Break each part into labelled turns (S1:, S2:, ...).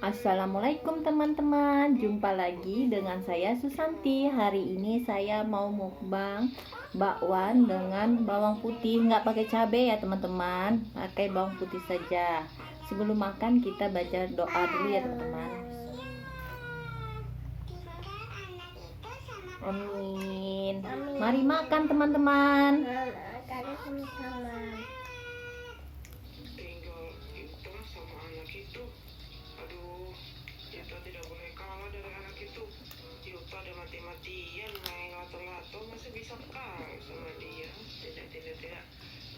S1: Assalamualaikum teman-teman, jumpa lagi dengan saya Susanti. Hari ini saya mau mukbang bakwan dengan bawang putih, nggak pakai cabai ya teman-teman, pakai bawang putih saja. Sebelum makan kita baca doa dulu ya teman-teman. Amin. Mari makan teman-teman.
S2: Kita tidak boleh kalah dari anak itu. Yuta ada mati-matian main lato-lato, masa bisa kalah sama dia? Tidak.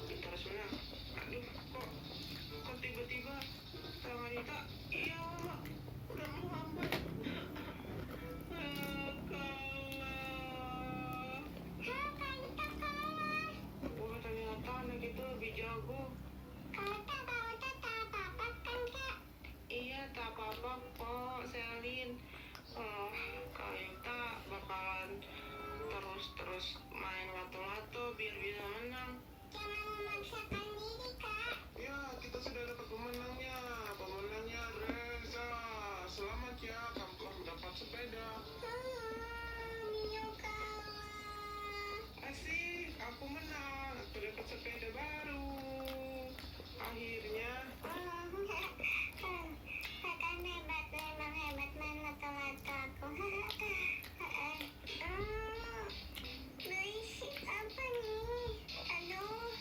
S2: Kita harus menang. Aduh, kok tiba-tiba tangan Yuta, iya, udah menghambat. Wah, ternyata anak itu lebih jago. Iya, tak apa-apa kok, Selin. Kak Yuta bakalan terus main lato-lato biar bisa menang. Jangan memaksakan diri, Kak. Ya, kita sudah dapat pemenangnya. Pemenangnya Reza. Selamat ya, kamu telah mendapat sepeda. Mio kalah. Asik, aku menang. Aku dapat sepeda baru. Akhirnya. Kakak hebat, memang hebat main lato-lato aku. Berisik apa nih? Aduh,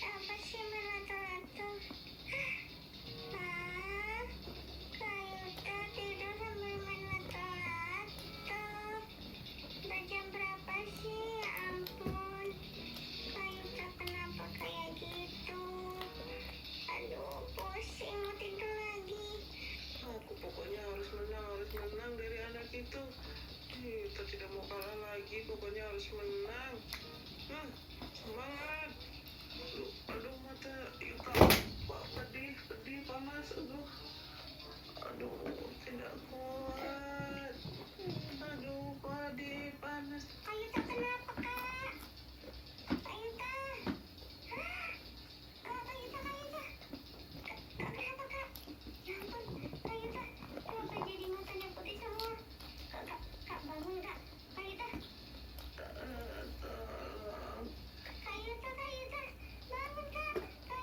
S2: apa sih main lato-lato? Kayuta tidur sambil main lato-lato. Udah jam berapa sih? Ya ampun, Kayuta kenapa kayak gitu? Aduh, pusing mau tidur lagi. Aku pokoknya harus menang dari anak itu. Kita tidak mau kalah lagi, pokoknya harus menang. Semangat. Aduh, mata Yuta. Wah, pedih, panas. Aduh, tidak kuat. Aduh, pedih, panas. Kayuta kenapa, Kak? Kayuta. Kayuta. Kenapa, Kak? Ya ampun, Kayuta. Kenapa jadi matanya putih semua? Kak, bangun, Kak. Kayuta. Tolong. Kayuta. Bangun, Kak.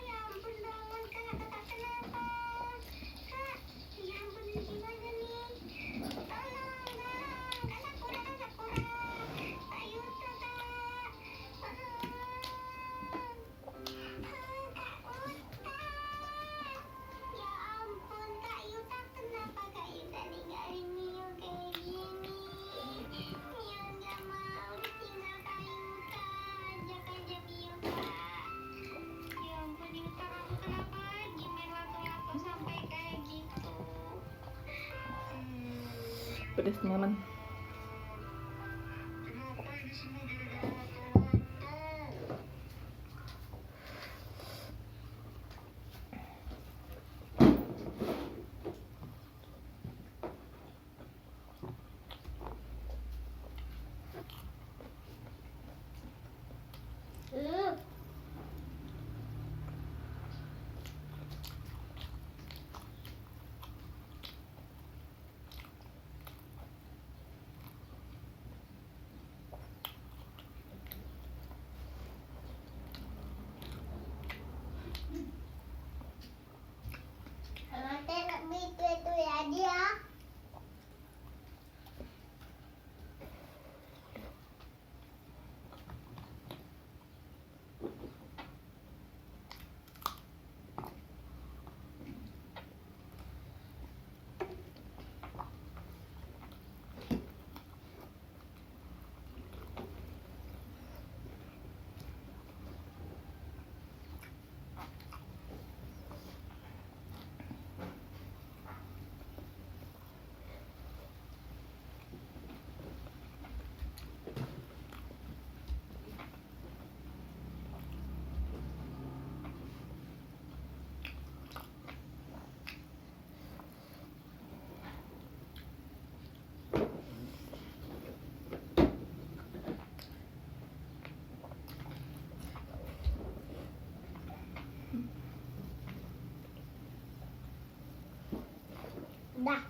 S2: Ya ampun, bangun, Kak. Kakak kenapa? Kak, ya ampun, ini gimana nih? Tolong. Kakak kurang. Kayuta, Kak. Ya ampun, Kak Yuta, kenapa Kak Yuta ninggalin Mio kayak gini? Mio nggak mau ditinggal Kak Yuta. Ajak aja Mio, Kak. Ya ampun, Yuta, kamu kenapa lagi main lato-lato sampai kayak gitu?
S1: Pedas teman-teman.
S2: Kenapa ini semua gara-gara lato-lato? Dah.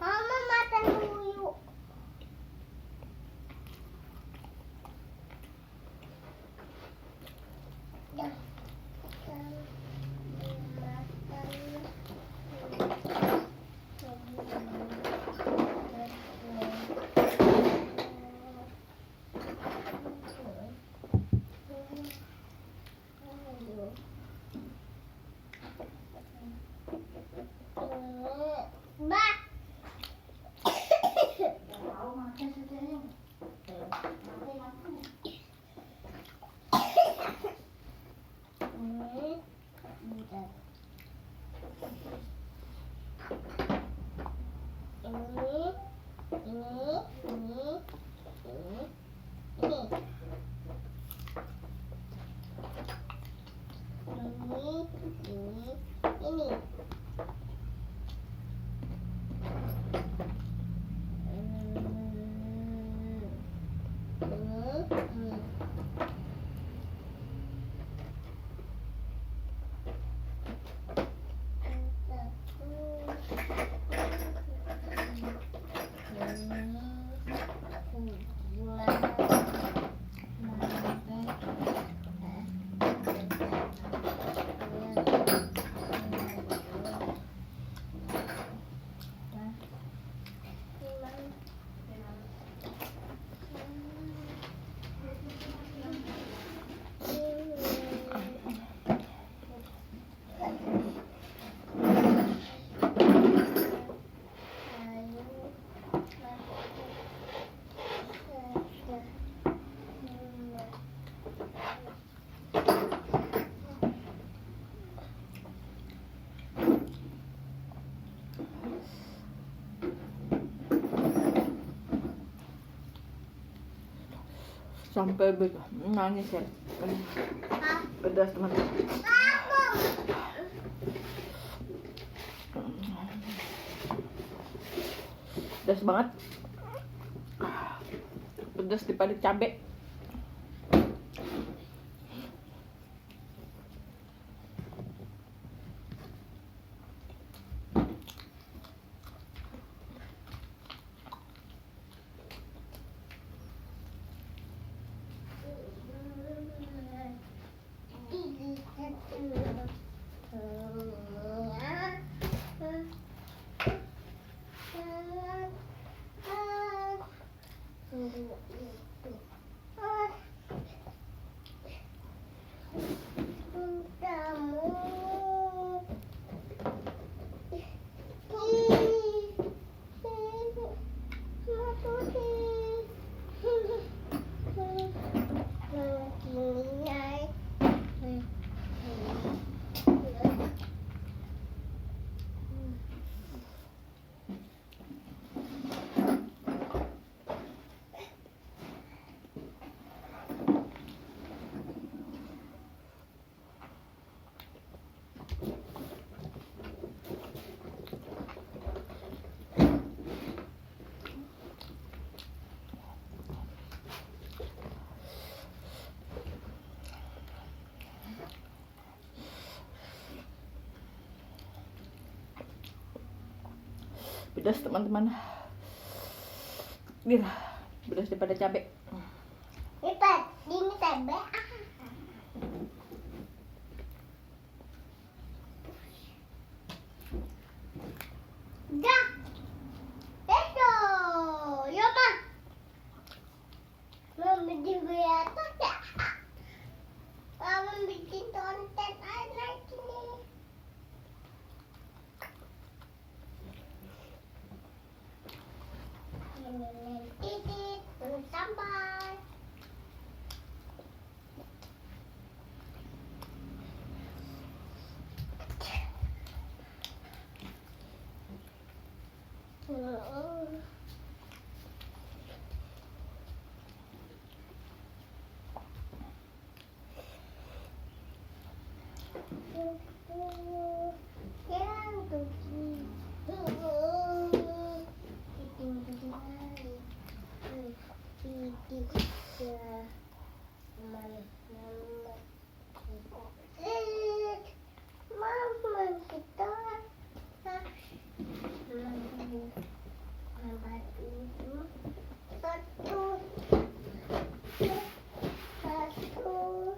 S2: Mama makan dulu. Dah. Bah. Ini.
S1: Sampai nangis ya. Pedas teman-teman. Pedas banget. Pedas daripada cabai. Pedas teman-teman. Pedas daripada cabai.
S2: Lipat, ini cabai. Dah. Itu. Ya, Ma. Mau bikin berapa ya? Mau bikin konten anak ini. Titit, sampai. Ya, mama kita mama itu satu apa tuh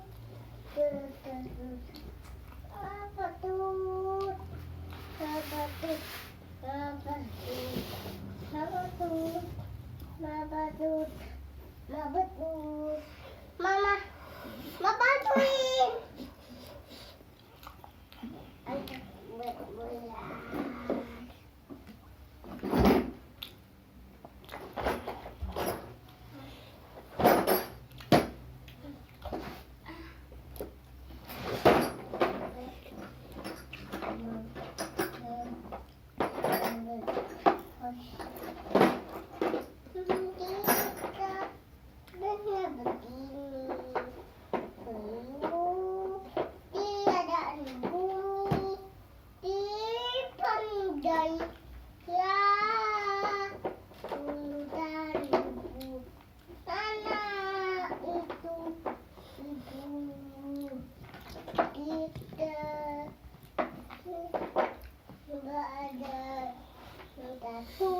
S2: apa tuh apa tuh mama bantuin ayo bola. Satu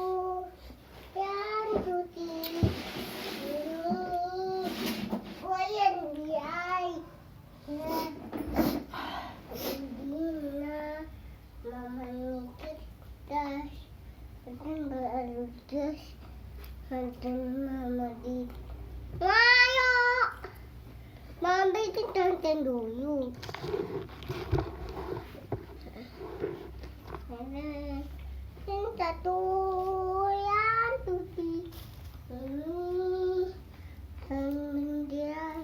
S2: yang putih goyang biay Dina mama kita baru terus hantar mama di ayo mama bikin tonton dulu yang satu yang putih kemudian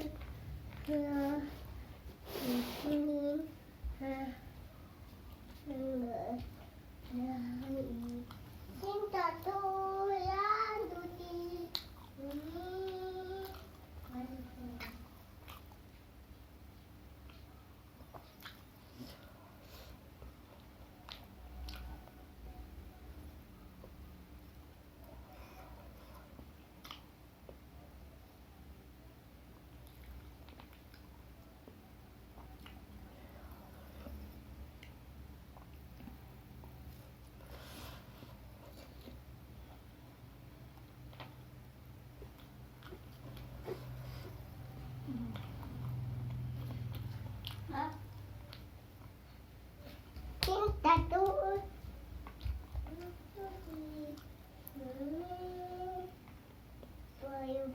S2: ini yang satu yang putih cinta tuh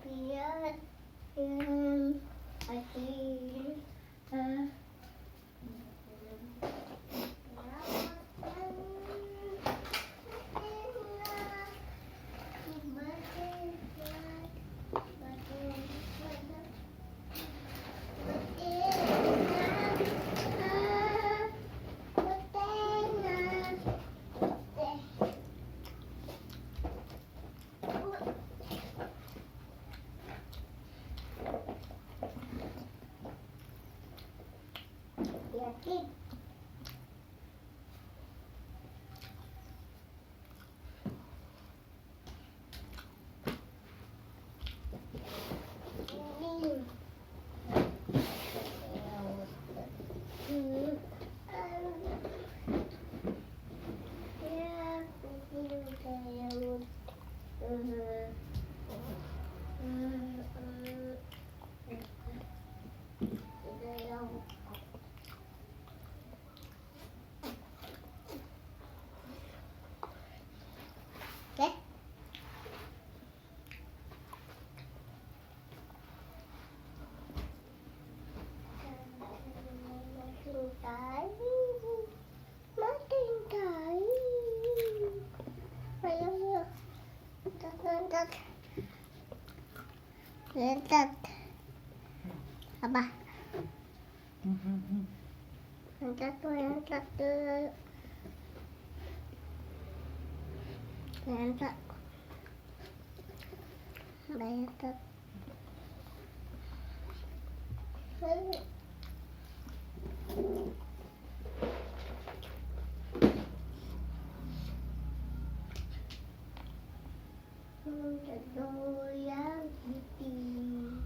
S2: biar yang akhir yakin makin tai ayo lentat apa lentat tuh lentat yang putih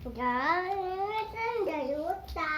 S2: Jangan lupa.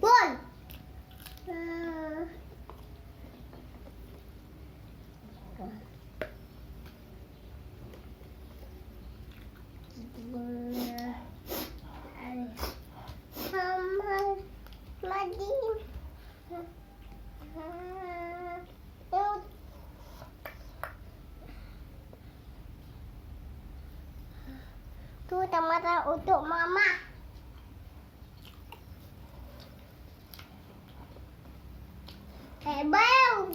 S2: Bun. Tuh tomato untuk mama. Bau.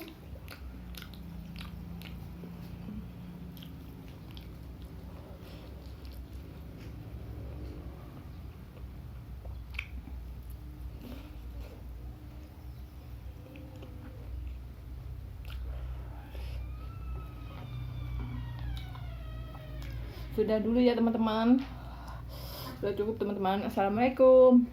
S1: Sudah dulu ya teman-teman. Sudah cukup teman-teman. Assalamualaikum.